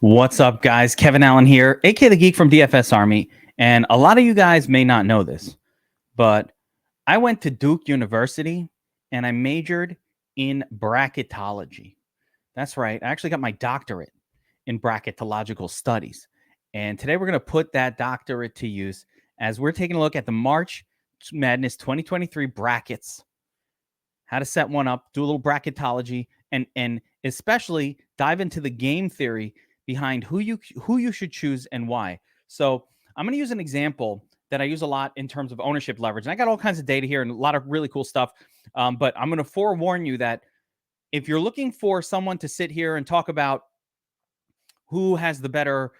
What's up, guys? Kevin Allen here, aka the Geek from DFS Army. And a lot of you guys may not know this, but I went to Duke University and I majored in bracketology. That's right. I actually got my doctorate in bracketological studies. And today we're going to put that doctorate to use as we're taking a look at the March Madness 2023 brackets, how to set one up, do a little bracketology, and especially dive into the game theory behind who you should choose and why. So I'm going to use an example that I use a lot in terms of ownership leverage. And I got all kinds of data here and a lot of really cool stuff. But I'm going to forewarn you that if you're looking for someone to sit here and talk about who has the better,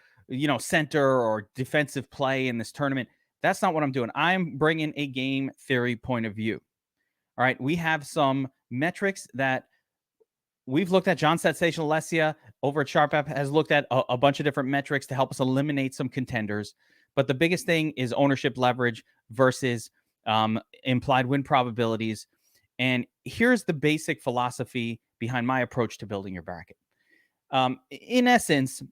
center or defensive play in this tournament, that's not what I'm doing. I'm bringing a game theory point of view. All right, we have some metrics that we've looked at. John Sensational Alessia over at Sharp App has looked at a bunch of different metrics to help us eliminate some contenders. But the biggest thing is ownership leverage versus implied win probabilities. And here's the basic philosophy behind my approach to building your bracket. In essence,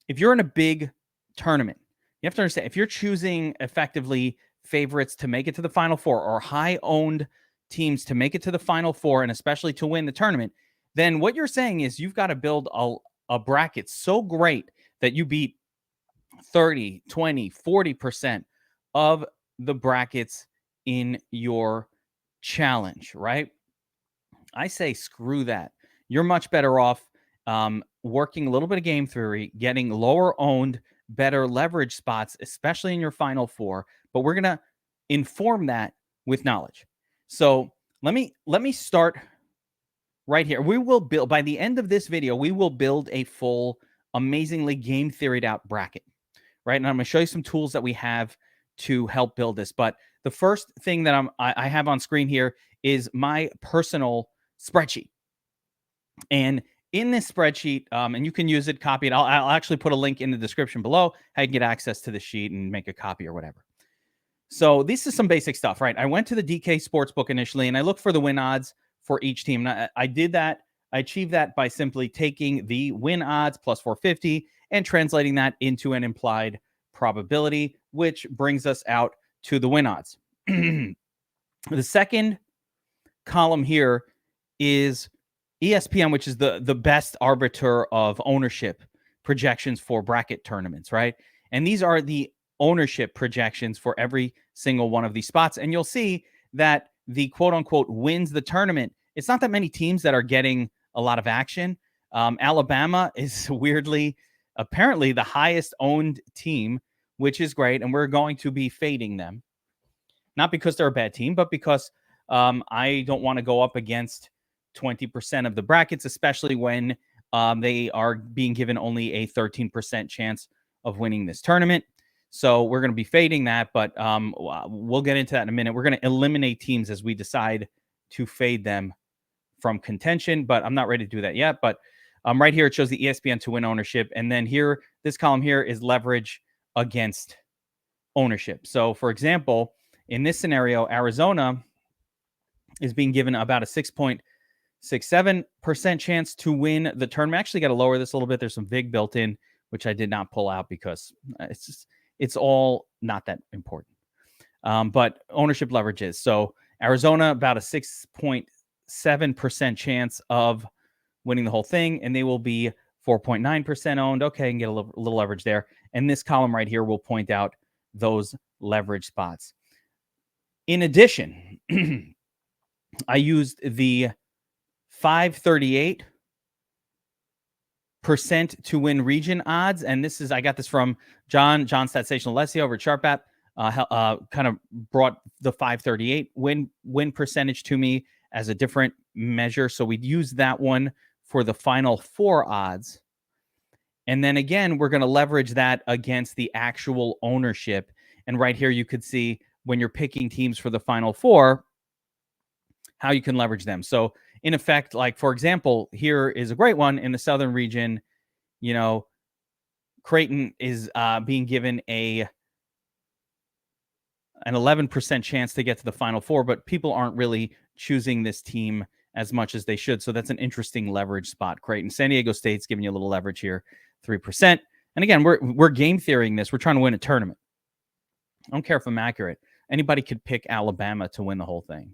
if you're in a big tournament, you have to understand, if you're choosing effectively favorites to make it to the Final Four or high-owned teams to make it to the Final Four and especially to win the tournament, then what you're saying is you've got to build a bracket so great that you beat 30, 20, 40% of the brackets in your challenge, right? I say screw that. You're much better off working a little bit of game theory, getting lower owned, better leverage spots, especially in your Final Four. But we're gonna inform that with knowledge. So let me start right here. We will build, by the end of this video, we will build a full, amazingly game theoried out bracket, right? And I'm gonna show you some tools that we have to help build this. But the first thing that I have on screen here is my personal spreadsheet. And in this spreadsheet, and you can use it, copy it. I'll actually put a link in the description below how you can get access to the sheet and make a copy or whatever. So this is some basic stuff, right? I went to the DK Sportsbook initially, and I looked for the win odds for each team. And I did that. I achieved that by simply taking the win odds plus 450 and translating that into an implied probability, which brings us out to the win odds. The second column here is ESPN, which is the best arbiter of ownership projections for bracket tournaments, right? And these are the ownership projections for every single one of these spots. And you'll see that the quote unquote wins the tournament, it's not that many teams that are getting a lot of action. Alabama is weirdly, apparently the highest owned team, which is great. And we're going to be fading them. Not because they're a bad team, but because I don't want to go up against 20% of the brackets, especially when they are being given only a 13% chance of winning this tournament. So we're going to be fading that, but we'll get into that in a minute. We're going to eliminate teams as we decide to fade them from contention, but I'm not ready to do that yet. But right here, it shows the ESPN to win ownership. And then here, this column here is leverage against ownership. So for example, in this scenario, Arizona is being given about a 6.67% chance to win the tournament. Actually, got to lower this a little bit. There's some VIG built in, which I did not pull out because it's all not that important. But ownership leverage is. So Arizona, about a 6.7% chance of winning the whole thing, and they will be 4.9% owned. Okay, and get a little leverage there. And this column right here will point out those leverage spots. In addition, I used the 538% to win region odds. And this is, I got this from John Sensational Alessia over at Sharp App. Kind of brought the 538 win percentage to me as a different measure. So we'd use that one for the Final Four odds. And then again, we're going to leverage that against the actual ownership. And right here, you could see when you're picking teams for the Final Four, how you can leverage them. So in effect, like, for example, here is a great one in the Southern region. You know, Creighton is being given an 11% chance to get to the Final Four, but people aren't really choosing this team as much as they should. So that's an interesting leverage spot. Creighton, San Diego State's giving you a little leverage here, 3%. And again, we're game theorying this. We're trying to win a tournament. I don't care if I'm accurate. Anybody could pick Alabama to win the whole thing.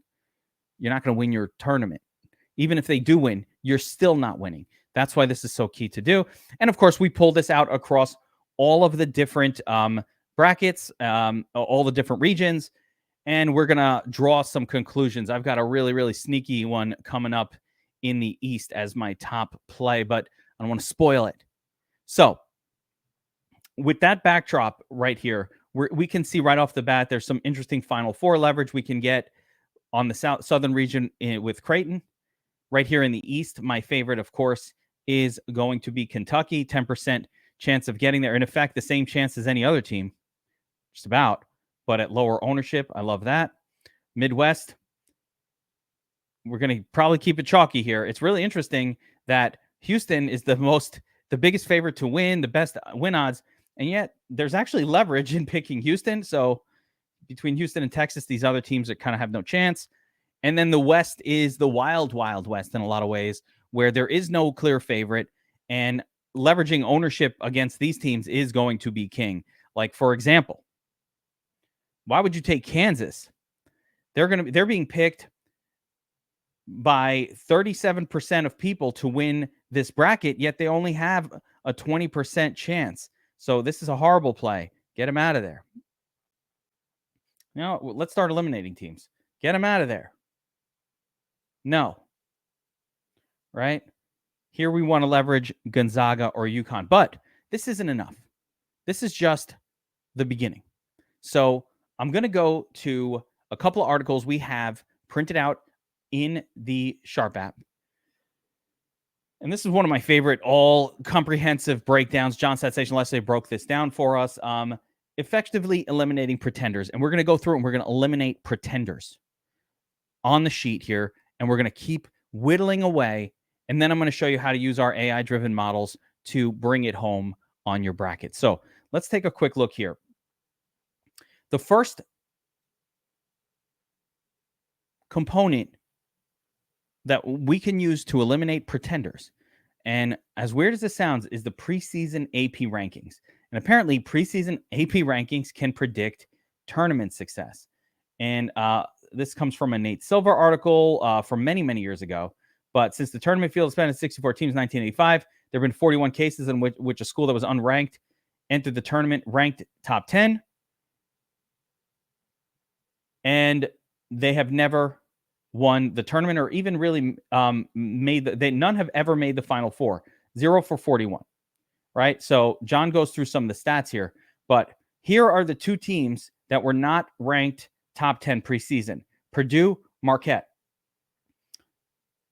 You're not going to win your tournament. Even if they do win, you're still not winning. That's why this is so key to do. And of course, we pull this out across all of the different brackets, all the different regions, and we're going to draw some conclusions. I've got a really, really sneaky one coming up in the East as my top play, but I don't want to spoil it. So with that backdrop right here, we can see right off the bat, there's some interesting Final Four leverage we can get on the southern region with Creighton. Right here in the East, my favorite, of course, is going to be Kentucky, 10% chance of getting there. In effect, the same chance as any other team, just about, but at lower ownership. I love that. Midwest, we're going to probably keep it chalky here. It's really interesting that Houston is the biggest favorite to win, the best win odds, and yet there's actually leverage in picking Houston. So between Houston and Texas, these other teams that kind of have no chance. And then the West is the wild, wild West in a lot of ways, where there is no clear favorite, and leveraging ownership against these teams is going to be king. Like, for example, why would you take Kansas? They're being picked by 37% of people to win this bracket, yet they only have a 20% chance. So this is a horrible play. Get them out of there. Now, let's start eliminating teams. Get them out of there. No. Right? Here we want to leverage Gonzaga or UConn, but this isn't enough. This is just the beginning. So I'm going to go to a couple of articles we have printed out in the Sharp app. And this is one of my favorite all-comprehensive breakdowns. John Sensation Leslie broke this down for us. Effectively eliminating pretenders. And we're going to go through and we're going to eliminate pretenders on the sheet here. And we're going to keep whittling away. And then I'm going to show you how to use our AI-driven models to bring it home on your bracket. So let's take a quick look here. The first component that we can use to eliminate pretenders, and as weird as this sounds, is the preseason AP rankings. And apparently preseason AP rankings can predict tournament success. And this comes from a Nate Silver article from many, many years ago. But since the tournament field expanded 64 teams in 1985, there have been 41 cases in which a school that was unranked entered the tournament ranked top 10. And they have never won the tournament or even really none have ever made the Final Four. 0 for 41. Right? So John goes through some of the stats here. But here are the two teams that were not ranked top 10 preseason. Purdue, Marquette.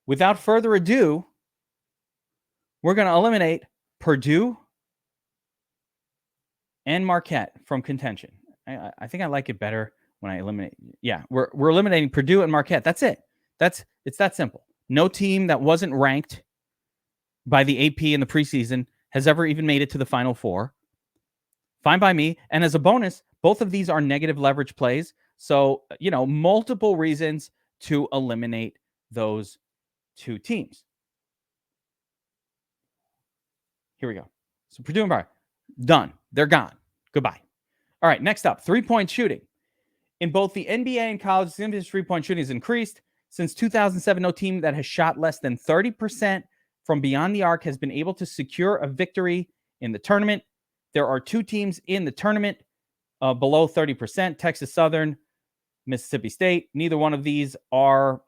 Without further ado, we're going to eliminate Purdue and Marquette from contention. I think I like it better when I eliminate. Yeah, we're eliminating Purdue and Marquette. That's it. It's that simple. No team that wasn't ranked by the AP in the preseason has ever even made it to the Final Four. Fine by me. And as a bonus, both of these are negative leverage plays. So, multiple reasons to eliminate those two teams. Here we go. So Purdue and Marquette, done. They're gone. Goodbye. All right, next up, three-point shooting. In both the NBA and college, the three-point shooting has increased. Since 2007, no team that has shot less than 30% from beyond the arc has been able to secure a victory in the tournament. There are two teams in the tournament below 30%, Texas Southern, Mississippi State. Neither one of these are,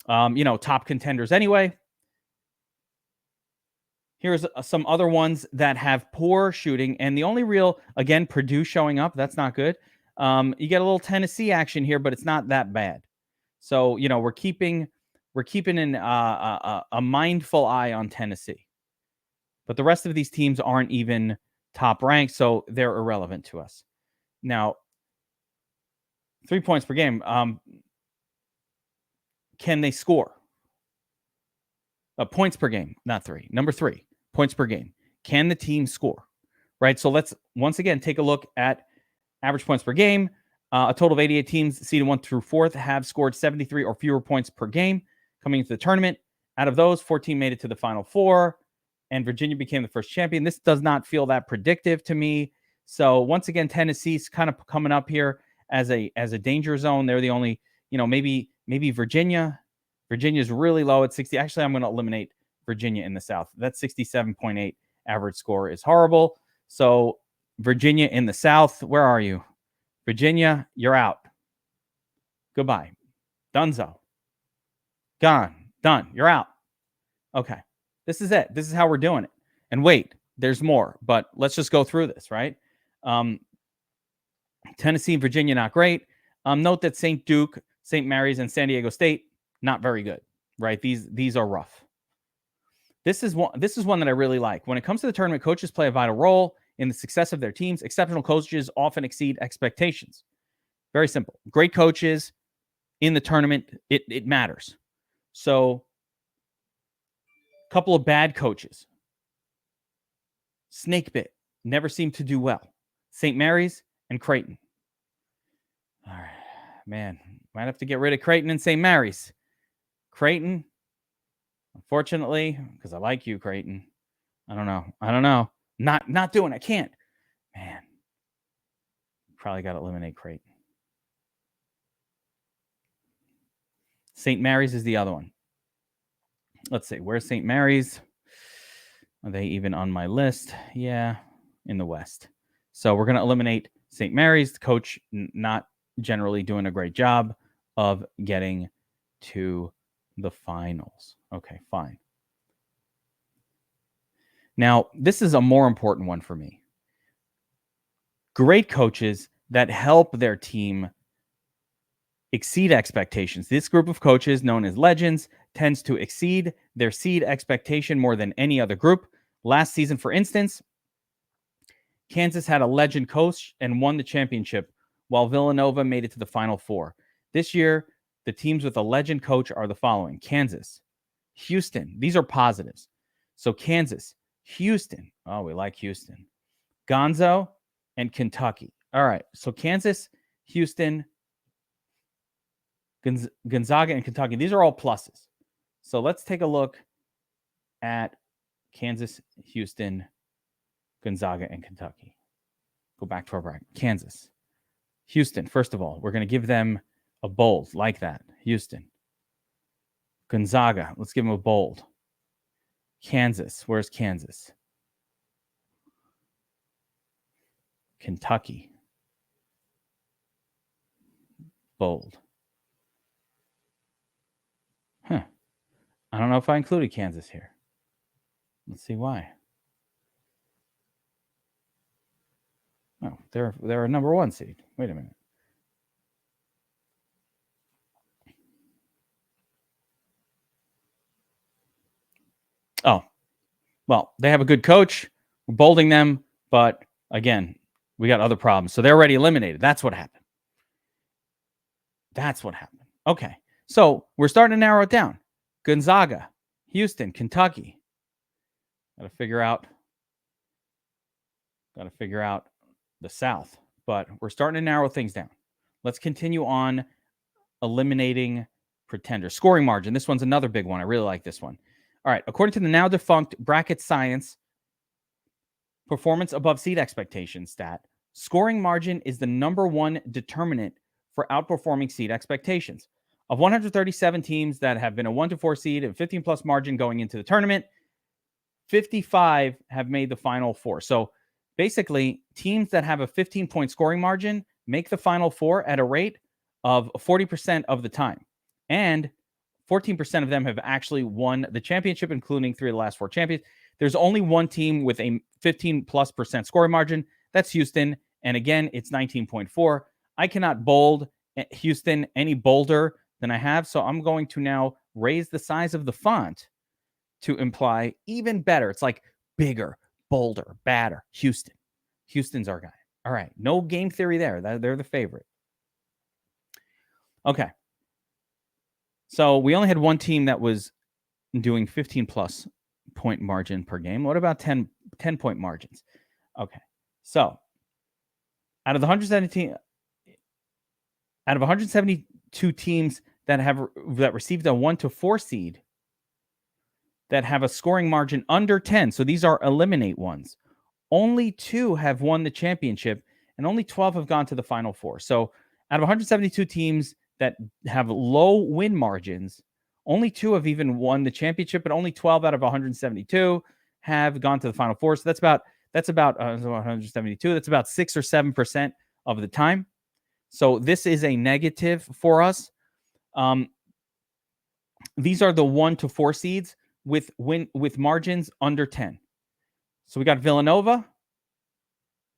top contenders anyway. Here's some other ones that have poor shooting. And the only real, again, Purdue showing up. That's not good. You get a little Tennessee action here, but it's not that bad. So, we're keeping a mindful eye on Tennessee. But the rest of these teams aren't even top ranked, so they're irrelevant to us. Now, 3 points per game. Can they score? Points per game, not three. Number 3, points per game. Can the team score? Right? So let's once again take a look at average points per game. A total of 88 teams seeded 1 through 4th have scored 73 or fewer points per game coming into the tournament. Out of those, 14 made it to the Final Four, and Virginia became the first champion. This does not feel that predictive to me. So once again, Tennessee's kind of coming up here as a danger zone. They're the only, maybe Virginia. Virginia's really low at 60. Actually, I'm going to eliminate Virginia in the South. That 67.8 average score is horrible. So Virginia in the South, where are you? Virginia, you're out. Goodbye. Dunzo. Gone. Done. You're out. Okay. This is it. This is how we're doing it. And wait, there's more, but let's just go through this, right? Tennessee and Virginia, not great. Note that St. Duke, St. Mary's, and San Diego State, not very good, right? These are rough. This is one that I really like. When it comes to the tournament, coaches play a vital role in the success of their teams. Exceptional coaches often exceed expectations. Very simple. Great coaches in the tournament, it matters. So, a couple of bad coaches. Snakebit never seemed to do well. St. Mary's and Creighton. All right, man, might have to get rid of Creighton and St. Mary's. Creighton, unfortunately, because I like you, Creighton. I don't know. Not doing. I can't. Man, probably got to eliminate Creighton. St. Mary's is the other one. Let's see. Where's St. Mary's? Are they even on my list? Yeah, in the West. So we're going to eliminate St. Mary's. The coach not generally doing a great job of getting to the finals. Okay, fine. Now, this is a more important one for me. Great coaches that help their team exceed expectations. This group of coaches, known as legends, tends to exceed their seed expectation more than any other group. Last season, for instance, Kansas had a legend coach and won the championship, while Villanova made it to the Final Four. This year, the teams with a legend coach are the following: Kansas, Houston. These are positives. So Kansas, Houston. Oh, we like Houston. Gonzo and Kentucky. All right. So Kansas, Houston, Gonzaga, and Kentucky. These are all pluses. So let's take a look at Kansas, Houston, Gonzaga, and Kentucky. Go back to our bracket. Kansas, Houston. First of all, we're going to give them a bold like that. Houston. Gonzaga. Let's give them a bold. Kansas. Where's Kansas? Kentucky. Bold. Huh. I don't know if I included Kansas here. Let's see why. Oh, they're a number 1 seed. Wait a minute. Oh, well, they have a good coach. We're bolding them, but again, we got other problems. So they're already eliminated. That's what happened. Okay. So we're starting to narrow it down. Gonzaga, Houston, Kentucky. Got to figure out the South, but we're starting to narrow things down. Let's continue on eliminating pretenders. Scoring margin. This one's another big one. I really like this one. All right. According to the now defunct Bracket Science performance above seed expectation stat, scoring margin is the number 1 determinant for outperforming seed expectations. Of 137 teams that have been a 1 to 4 seed and 15 plus margin going into the tournament, 55 have made the Final Four. So basically, teams that have a 15-point scoring margin make the Final Four at a rate of 40% of the time. And 14% of them have actually won the championship, including 3 of the last 4 champions. There's only one team with a 15+% scoring margin. That's Houston. And again, it's 19.4. I cannot bold Houston any bolder than I have. So I'm going to now raise the size of the font to imply even better. It's like bigger, bolder, badder. Houston. Houston's our guy. All right. No game theory there. They're the favorite. Okay. So we only had one team that was doing 15+ point margin per game. What about 10 point margins? Okay. So out of the 117, Out of 172 teams that received a 1 to 4 seed that have a scoring margin under 10, so these are eliminate ones, only 2 have won the championship and only 12 have gone to the Final Four. So out of 172 teams that have low win margins, only 2 have even won the championship, but only 12 out of 172 have gone to the Final Four. So that's about 172. That's about 6 or 7% of the time. So this is a negative for us. These are the 1 to 4 seeds with margins under 10. So we got Villanova,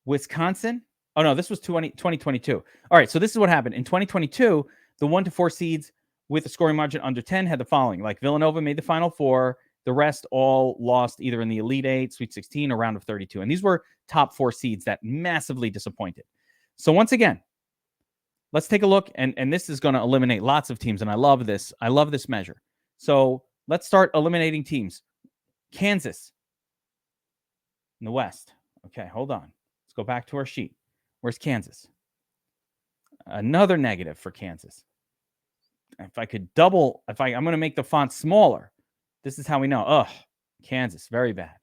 Wisconsin. Oh, no, this was 2022. All right, so this is what happened. In 2022, the 1 to 4 seeds with a scoring margin under 10 had the following. Like Villanova made the Final Four. The rest all lost either in the Elite Eight, Sweet 16, or round of 32. And these were top 4 seeds that massively disappointed. So once again, let's take a look. And this is going to eliminate lots of teams. And I love this. I love this measure. So let's start eliminating teams. Kansas in the West. Okay, hold on. Let's go back to our sheet. Where's Kansas? Another negative for Kansas. If I could I'm going to make the font smaller. This is how we know. Ugh, Kansas, very bad.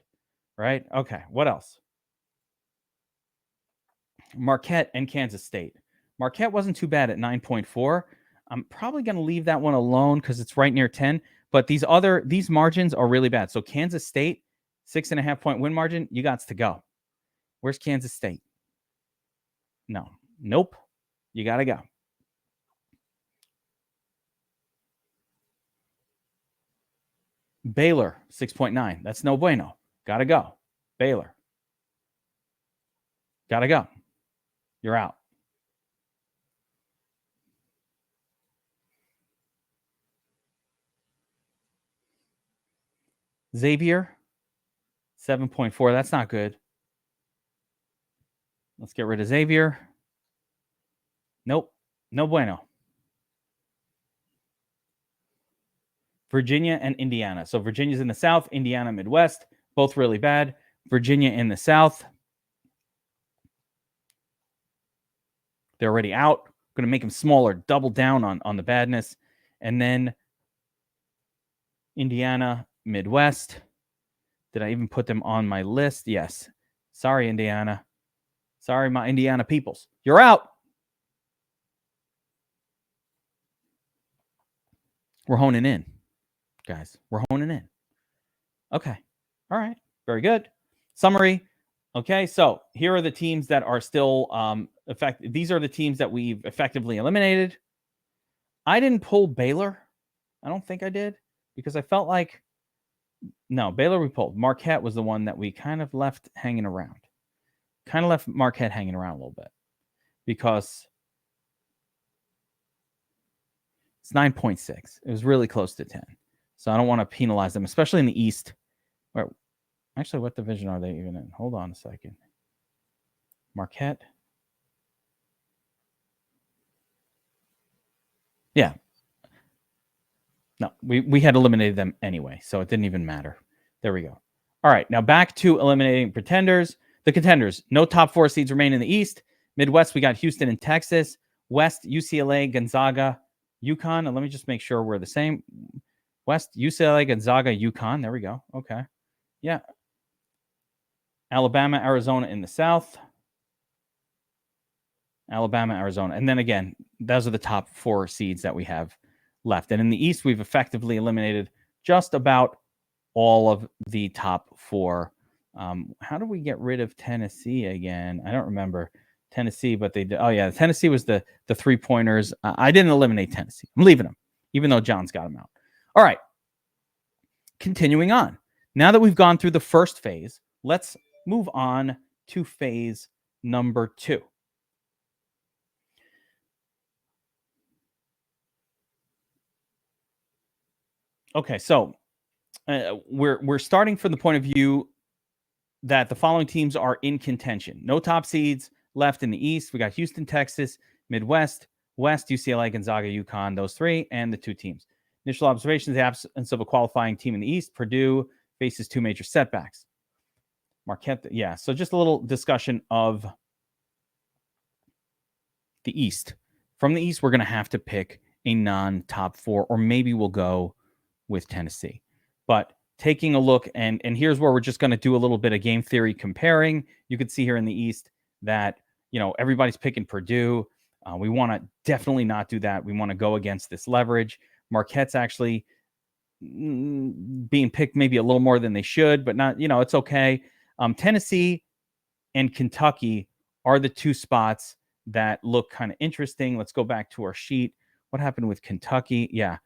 Right? Okay, what else? Marquette and Kansas State. Marquette wasn't too bad at 9.4. I'm probably going to leave that one alone because it's right near 10. But these margins are really bad. So Kansas State, 6.5 point win margin, you got to go. Where's Kansas State? No. Nope. You got to go. Baylor, 6.9. That's no bueno. Got to go. Baylor. Got to go. You're out. Xavier, 7.4. That's not good. Let's get rid of Xavier. Nope. No bueno. Virginia and Indiana. So Virginia's in the South, Indiana Midwest, both really bad. Virginia in the South. They're already out. Going to make them smaller, double down on the badness. And then Indiana Midwest. Did I even put them on my list? Yes. Sorry, Indiana. Sorry, my Indiana peoples. You're out. We're honing in, guys. We're honing in. Okay. All right. Very good. Summary. Okay. So here are the teams that are still effective. These are the teams that we've effectively eliminated. I didn't pull Baylor. I don't think I did because I felt like, no, Baylor we pulled. Marquette was the one that we kind of left hanging around. Kind of left Marquette hanging around a little bit because it's 9.6. It was really close to 10. So I don't want to penalize them, especially in the East. Actually, what division are they even in? Hold on a second. Marquette. Yeah. No, we had eliminated them anyway, so it didn't even matter. There we go. All right, now back to eliminating pretenders. The contenders, no top 4 seeds remain in the East. Midwest, we got Houston and Texas. West, UCLA, Gonzaga, UConn. And let me just make sure we're the same. West, UCLA, Gonzaga, UConn. There we go. Okay. Yeah. Alabama, Arizona in the South. Alabama, Arizona. And then again, those are the top 4 seeds that we have left. And in the East, we've effectively eliminated just about all of the top 4. How do we get rid of Tennessee again? I don't remember Tennessee, but they did. Oh, yeah. Tennessee was the 3-pointers. I didn't eliminate Tennessee. I'm leaving them, even though John's got them out. All right. Continuing on. Now that we've gone through the first phase, let's move on to phase number 2. Okay, so we're starting from the point of view that the following teams are in contention. No top seeds left in the East. We got Houston, Texas, Midwest, West, UCLA, Gonzaga, UConn, those 3, and the 2 teams. Initial observations, the absence of a qualifying team in the East. Purdue faces 2 major setbacks. Marquette, yeah. So just a little discussion of the East. From the East, we're going to have to pick a non-top 4, or maybe we'll go with Tennessee. But taking a look, and here's where we're just going to do a little bit of game theory comparing. You can see here in the East that, everybody's picking Purdue. We want to definitely not do that. We want to go against this leverage. Marquette's actually being picked maybe a little more than they should, but not, it's okay. Tennessee and Kentucky are the two spots that look kind of interesting. Let's go back to our sheet. What happened with Kentucky? Yeah,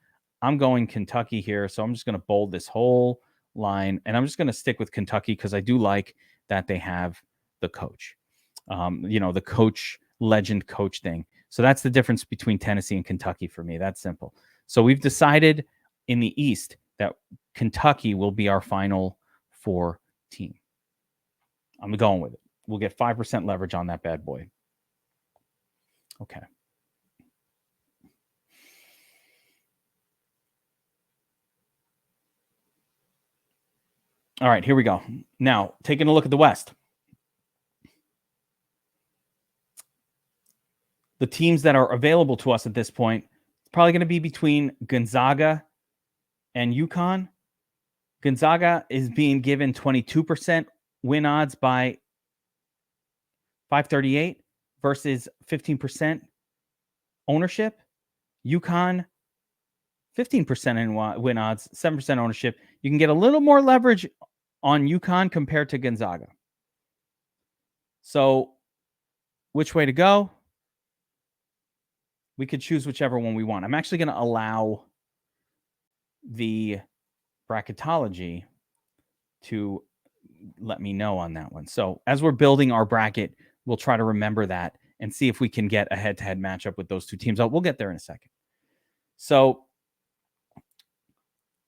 I'm going Kentucky here. So I'm just going to bold this whole line, and I'm just going to stick with Kentucky because I do like that they have the coach, the coach, legend coach thing. So that's the difference between Tennessee and Kentucky for me. That's simple. So we've decided in the East that Kentucky will be our Final Four team. I'm going with it. We'll get 5% leverage on that bad boy. Okay. All right, here we go. Now, taking a look at the West. The teams that are available to us at this point, it's probably going to be between Gonzaga and UConn. Gonzaga is being given 22% win odds by 538 versus 15% ownership. UConn, 15% in win odds, 7% ownership. You can get a little more leverage on UConn compared to Gonzaga. So, which way to go? We could choose whichever one we want. I'm actually going to allow the bracketology to let me know on that one. So as we're building our bracket, we'll try to remember that and see if we can get a head-to-head matchup with those two teams. We'll get there in a second. So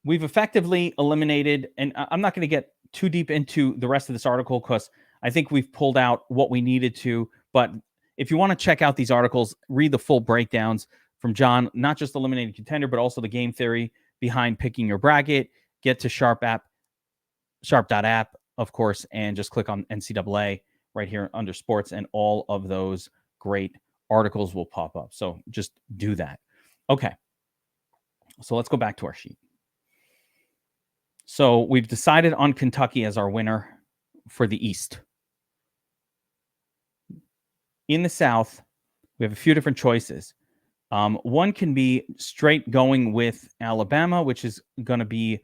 we've effectively eliminated, and I'm not going to get too deep into the rest of this article because I think we've pulled out what we needed to. But if you want to check out these articles, read the full breakdowns from John, not just eliminated contender, but also the game theory behind picking your bracket. Get to sharp.app, of course, and just click on NCAA right here under sports, and all of those great articles will pop up. So just do that. Okay. So let's go back to our sheet. So we've decided on Kentucky as our winner for the East. In the South, we have a few different choices. One can be straight going with Alabama, which is going to be,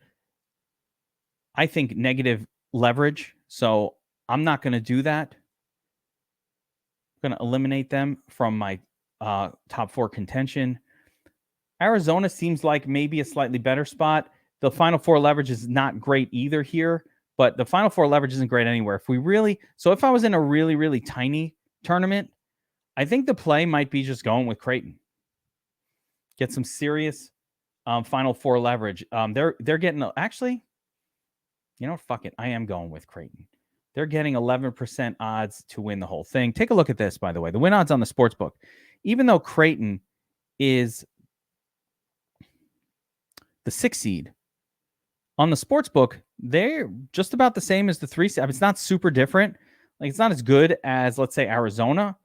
I think, negative leverage. So I'm not going to do that. I'm going to eliminate them from my top 4 contention. Arizona seems like maybe a slightly better spot. The Final Four leverage is not great either here, but the Final Four leverage isn't great anywhere. If I was in a really, really tiny tournament, I think the play might be just going with Creighton. Get some serious Final Four leverage. They're getting, actually, fuck it. I am going with Creighton. They're getting 11% odds to win the whole thing. Take a look at this, by the way. The win odds on the sportsbook. Even though Creighton is the 6th seed, on the sportsbook, they're just about the same as the 3 seed. It's not super different. Like, it's not as good as, let's say, Arizona,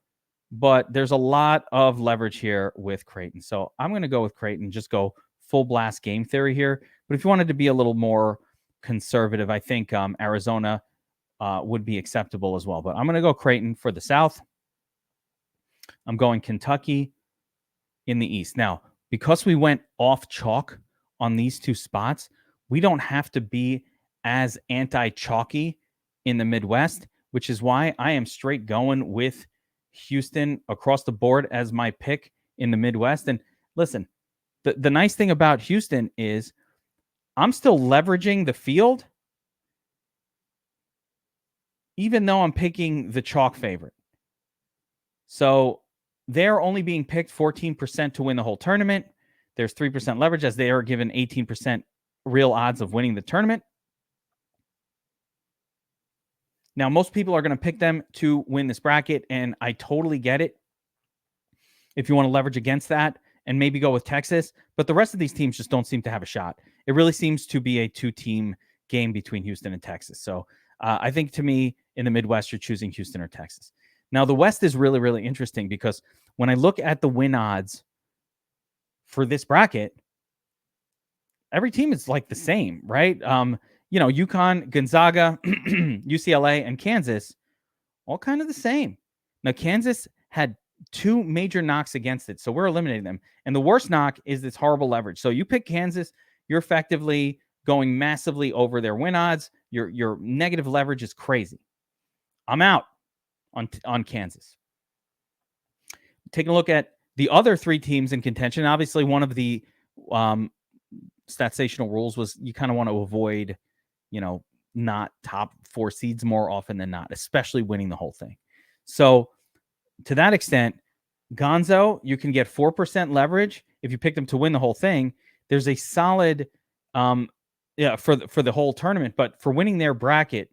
but there's a lot of leverage here with Creighton. So I'm going to go with Creighton, just go full blast game theory here. But if you wanted to be a little more conservative, I think Arizona would be acceptable as well. But I'm going to go Creighton for the South. I'm going Kentucky in the East. Now, because we went off chalk on these two spots, we don't have to be as anti-chalky in the Midwest, which is why I am straight going with Houston across the board as my pick in the Midwest. And listen, the nice thing about Houston is I'm still leveraging the field, even though I'm picking the chalk favorite. So they're only being picked 14% to win the whole tournament. There's 3% leverage as they are given 18% real odds of winning the tournament. Now, most people are going to pick them to win this bracket, and I totally get it if you want to leverage against that and maybe go with Texas. But the rest of these teams just don't seem to have a shot. It really seems to be a 2-team game between Houston and Texas. So I think, to me, in the Midwest, you're choosing Houston or Texas. Now, the West is really, really interesting because when I look at the win odds for this bracket, every team is like the same, right? UConn, Gonzaga, UCLA, and Kansas, all kind of the same. Now, Kansas had 2 major knocks against it, so we're eliminating them. And the worst knock is this horrible leverage. So you pick Kansas, you're effectively going massively over their win odds. Your negative leverage is crazy. I'm out on Kansas. Taking a look at the other 3 teams in contention, obviously one of the statsational rules was you kind of want to avoid, not top 4 seeds more often than not, especially winning the whole thing. So to that extent, Gonzo, you can get 4% leverage if you pick them to win the whole thing. There's a solid, for the whole tournament, but for winning their bracket,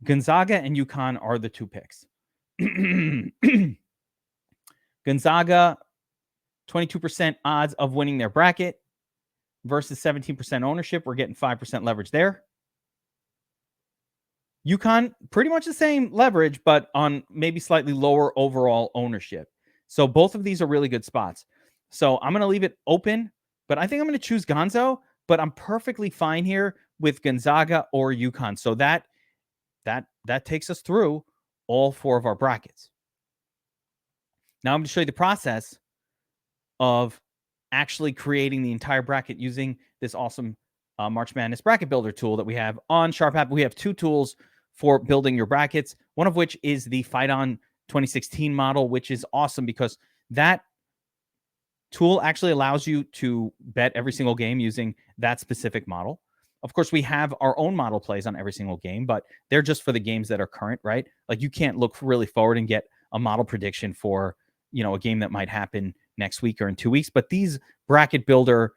Gonzaga and UConn are the 2 picks. Gonzaga, 22% odds of winning their bracket versus 17% ownership. We're getting 5% leverage there. UConn, pretty much the same leverage, but on maybe slightly lower overall ownership. So both of these are really good spots. So I'm going to leave it open, but I think I'm going to choose Gonzo, but I'm perfectly fine here with Gonzaga or UConn. So that takes us through all 4 of our brackets. Now I'm going to show you the process of actually creating the entire bracket using this awesome March Madness bracket builder tool that we have on Sharp App. We have 2 tools for building your brackets, one of which is the Fight On 2016 model, which is awesome because that tool actually allows you to bet every single game using that specific model. Of course, we have our own model plays on every single game, but they're just for the games that are current, right? Like you can't look really forward and get a model prediction for, a game that might happen next week or in 2 weeks. But these bracket builder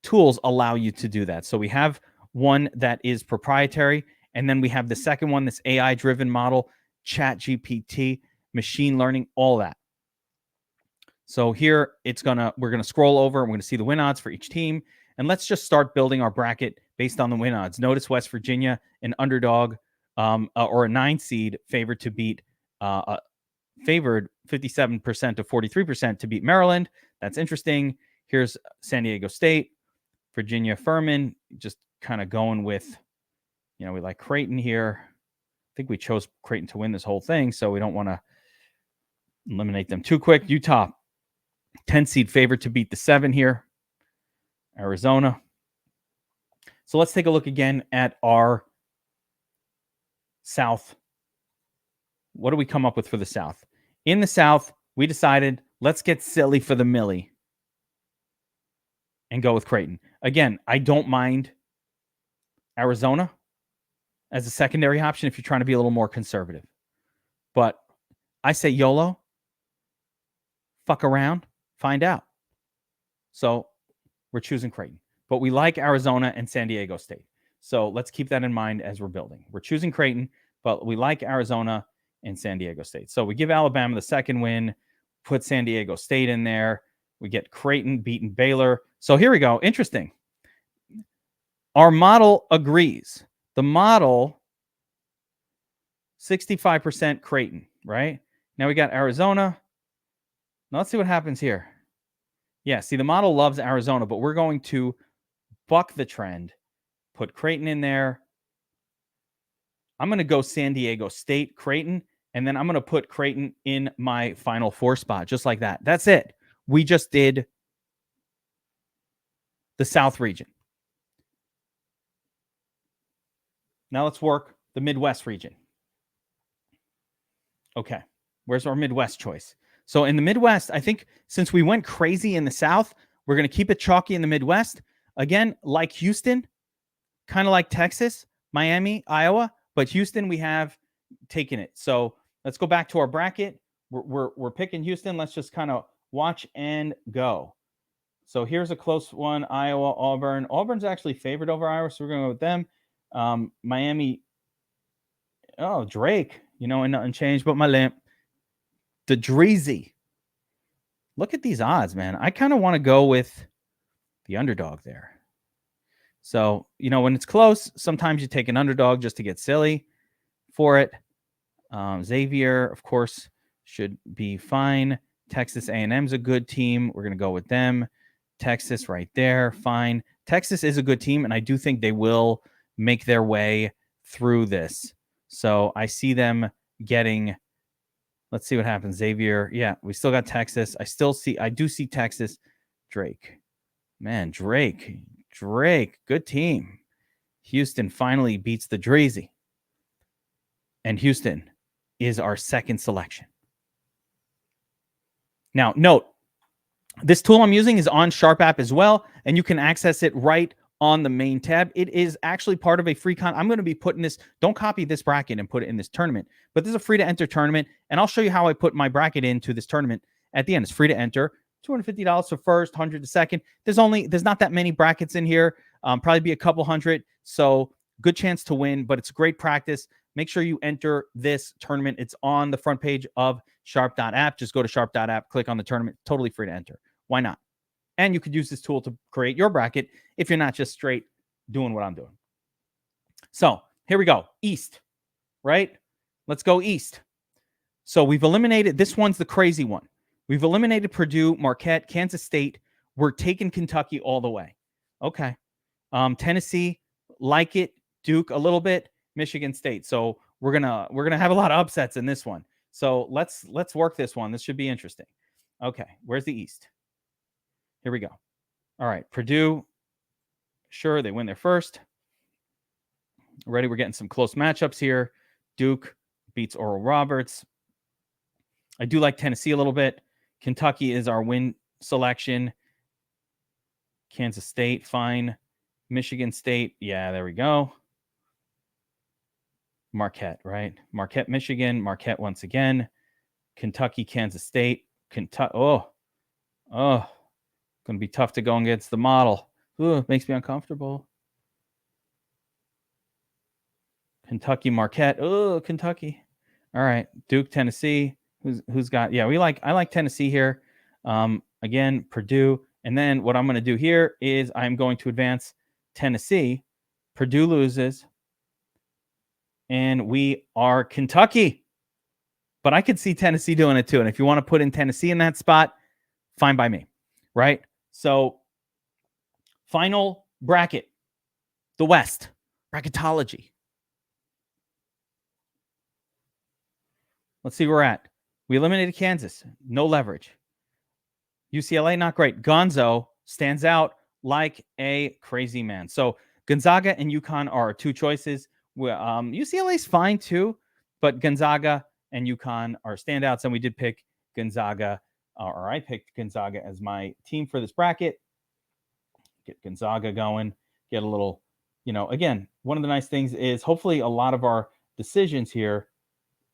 tools allow you to do that. So we have one that is proprietary, and then we have the second one, this AI-driven model, Chat GPT, machine learning, all that. So here we're gonna scroll over and we're gonna see the win odds for each team. And let's just start building our bracket based on the win odds. Notice West Virginia, an underdog or a 9 seed favored to beat favored 57% to 43% to beat Maryland. That's interesting. Here's San Diego State, Virginia Furman, just kind of going with, we like Creighton here. I think we chose Creighton to win this whole thing, so we don't want to eliminate them too quick. Utah, 10 seed favored to beat the 7 here. Arizona. So let's take a look again at our South. What do we come up with for the South? In the South, we decided let's get silly for the millie and go with Creighton. Again, I don't mind Arizona as a secondary option if you're trying to be a little more conservative. But I say YOLO, fuck around, find out. So we're choosing Creighton. But we like Arizona and San Diego State. So let's keep that in mind as we're building. We're choosing Creighton, but we like Arizona and San Diego State. So we give Alabama the second win, put San Diego State in there. We get Creighton beating Baylor. So here we go. Interesting. Our model agrees. The model, 65% Creighton, right? Now we got Arizona. Now let's see what happens here. Yeah, see, the model loves Arizona, but we're going to buck the trend, put Creighton in there. I'm going to go San Diego State, Creighton, and then I'm going to put Creighton in my Final Four spot, just like that. That's it. We just did the South region. Now let's work the Midwest region. Okay, where's our Midwest choice? So in the Midwest, I think since we went crazy in the South, we're going to keep it chalky in the Midwest. Again, like Houston, kind of like Texas, Miami, Iowa, but Houston, we have taken it. So let's go back to our bracket. We're picking Houston. Let's just kind of watch and go. So here's a close one, Iowa, Auburn. Auburn's actually favored over Iowa, so we're going to go with them. Miami, Drake, and nothing changed but my lamp. The Dreezy. Look at these odds, man. I kind of want to go with the underdog there. So, when it's close, sometimes you take an underdog just to get silly for it. Xavier, of course, should be fine. Texas A&M's a good team. We're going to go with them. Texas right there, fine. Texas is a good team, and I do think they will make their way through this. So I see them getting, let's see what happens. Xavier, yeah, we still got Texas. I do see Texas. Drake, man, Drake, good team. Houston finally beats the Dreezy. And Houston is our second selection. Now, note, this tool I'm using is on Sharp app as well, and you can access it right on the main tab. It is actually part of a free I'm going to be putting this, don't copy this bracket and put it in this tournament, but this is a free to enter tournament, and I'll show you how I put my bracket into this tournament at the end. It's free to enter, $250 for first, 100 to second. There's not that many brackets in here, probably be a couple hundred, so good chance to win, but it's great practice. Make sure you enter this tournament. It's on the front page of sharp.app. Just go to sharp.app, click on the tournament, totally free to enter. Why not? And you could use this tool to create your bracket if you're not just straight doing what I'm doing. So here we go. East, right? Let's go East. So we've eliminated, this one's the crazy one. We've eliminated Purdue, Marquette, Kansas State. We're taking Kentucky all the way. Okay. Tennessee, like it. Duke a little bit. Michigan State. So we're gonna have a lot of upsets in this one. So let's work this one. This should be interesting. Okay, where's the East? Here we go. All right, Purdue. Sure, they win their first. Already, we're getting some close matchups here. Duke beats Oral Roberts. I do like Tennessee a little bit. Kentucky is our win selection. Kansas State, fine. Michigan State, yeah, there we go. Marquette, right? Marquette, Michigan. Marquette once again. Kentucky, Kansas State. Kentucky. Oh, going to be tough to go against the model. Ooh, makes me uncomfortable. Kentucky, Marquette. Oh, Kentucky. All right, Duke, Tennessee. Who's got? Yeah, I like Tennessee here. Again, Purdue. And then what I'm going to do here is I'm going to advance Tennessee. Purdue loses. And we are Kentucky. But I could see Tennessee doing it too. And if you want to put in Tennessee in that spot, fine by me, right? So final bracket, the West, bracketology. Let's see where we're at. We eliminated Kansas, no leverage. UCLA, not great. Gonzo stands out like a crazy man. So Gonzaga and UConn are our two choices. UCLA's fine too, but Gonzaga and UConn are standouts, and we did pick Gonzaga, or I picked Gonzaga as my team for this bracket. Get Gonzaga going, get a little, again, one of the nice things is hopefully a lot of our decisions here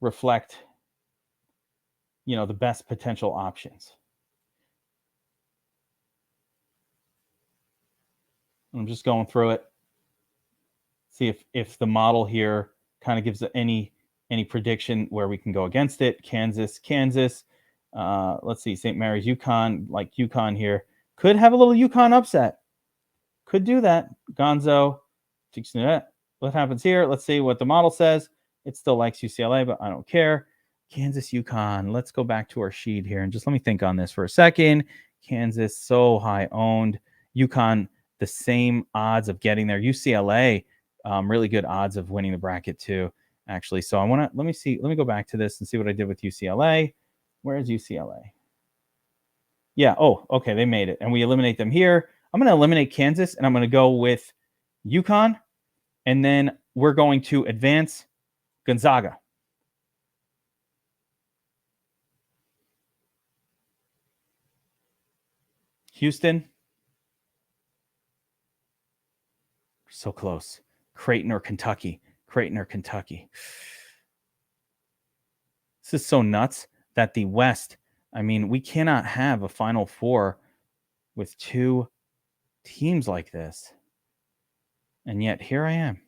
reflect, the best potential options. I'm just going through it. See if the model here kind of gives any prediction where we can go against it. Kansas. Let's see, St. Mary's, UConn, like UConn here. Could have a little UConn upset. Could do that. Gonzo. What happens here? Let's see what the model says. It still likes UCLA, but I don't care. Kansas, UConn. Let's go back to our sheet here and just let me think on this for a second. Kansas, so high owned. UConn, the same odds of getting there. UCLA, really good odds of winning the bracket too, actually. So let me go back to this and see what I did with UCLA. Where is UCLA? Yeah. Oh, okay. They made it. And we eliminate them here. I'm going to eliminate Kansas, and I'm going to go with UConn. And then we're going to advance Gonzaga. Houston. So close. Creighton or Kentucky. This is so nuts that the West, we cannot have a Final Four with two teams like this. And yet here I am.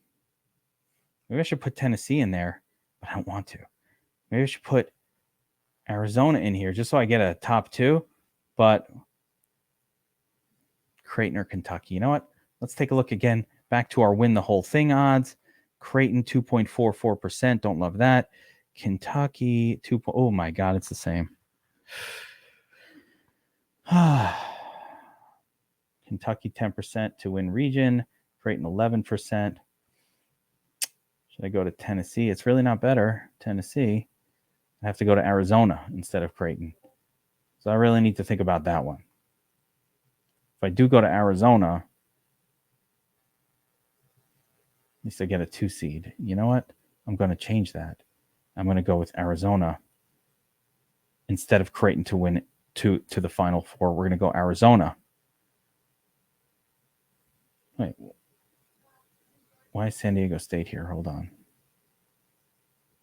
Maybe I should put Tennessee in there, but I don't want to. Maybe I should put Arizona in here just so I get a top two. But Creighton or Kentucky. You know what? Let's take a look again. Back to our win the whole thing odds. Creighton 2.44%. Don't love that. Kentucky 2. Oh my God, it's the same. Kentucky 10% to win region, Creighton 11%. Should I go to Tennessee? It's really not better. Tennessee. I have to go to Arizona instead of Creighton. So I really need to think about that one. If I do go to Arizona, at least I get a 2 seed. You know what? I'm going to change that. I'm going to go with Arizona instead of Creighton to win to the Final Four. We're going to go Arizona. Wait. Why is San Diego State here? Hold on.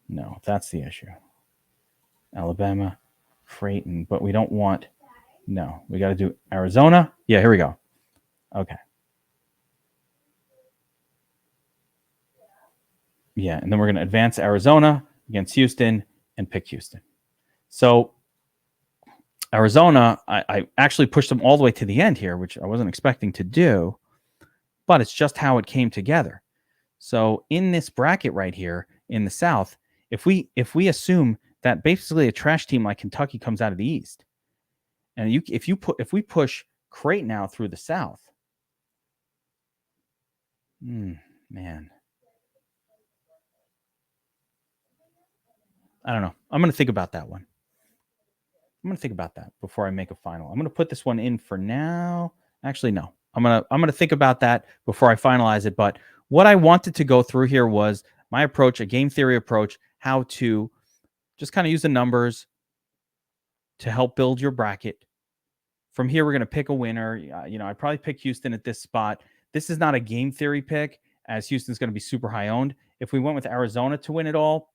No, that's the issue. Alabama, Creighton, but we don't want. No, we got to do Arizona. Yeah, here we go. Okay. Yeah, and then we're going to advance Arizona against Houston and pick Houston. So Arizona, I actually pushed them all the way to the end here, which I wasn't expecting to do, but it's just how it came together. So in this bracket right here in the South, if we assume that basically a trash team like Kentucky comes out of the East, and if we push Creighton out through the South, man, I don't know. I'm going to think about that one. I'm going to think about that before I make a final. I'm going to put this one in for now. Actually, no. I'm going to think about that before I finalize it. But what I wanted to go through here was my approach, a game theory approach, how to just kind of use the numbers to help build your bracket. From here, we're going to pick a winner. I'd probably pick Houston at this spot. This is not a game theory pick, as Houston's going to be super high owned. If we went with Arizona to win it all,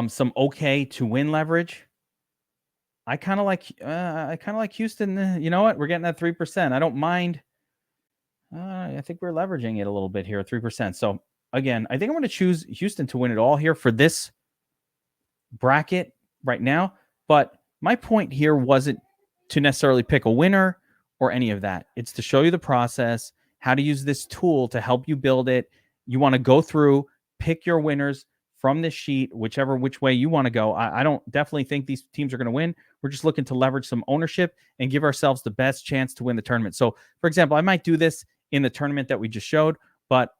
some okay to win leverage. I kind of like Houston. You know what? We're getting that 3%. I don't mind. I think we're leveraging it a little bit here, 3%. So again, I think I'm going to choose Houston to win it all here for this bracket right now. But my point here wasn't to necessarily pick a winner or any of that. It's to show you the process, how to use this tool to help you build it. You want to go through, pick your winners from this sheet, which way you want to go. I don't definitely think these teams are going to win. We're just looking to leverage some ownership and give ourselves the best chance to win the tournament. So, for example, I might do this in the tournament that we just showed, but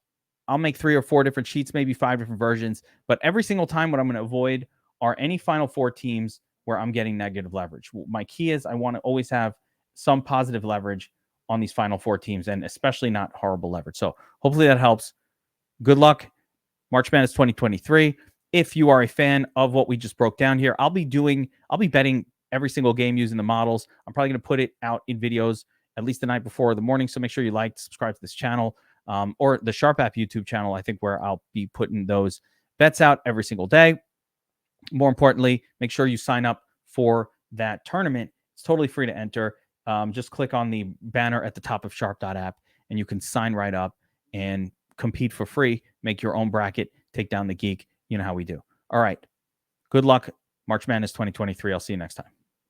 I'll make 3 or 4 different sheets, maybe 5 different versions. But every single time, what I'm going to avoid are any Final Four teams where I'm getting negative leverage. My key is I want to always have some positive leverage on these Final Four teams, and especially not horrible leverage. So hopefully that helps. Good luck. March Madness 2023. If you are a fan of what we just broke down here, I'll be betting every single game using the models. I'm probably going to put it out in videos at least the night before or the morning. So make sure you subscribe to this channel, or the Sharp App YouTube channel, I think, where I'll be putting those bets out every single day. More importantly, make sure you sign up for that tournament. It's totally free to enter. Just click on the banner at the top of sharp.app and you can sign right up and compete for free, make your own bracket, take down the geek. You know how we do. All right. Good luck, March Madness 2023. I'll see you next time.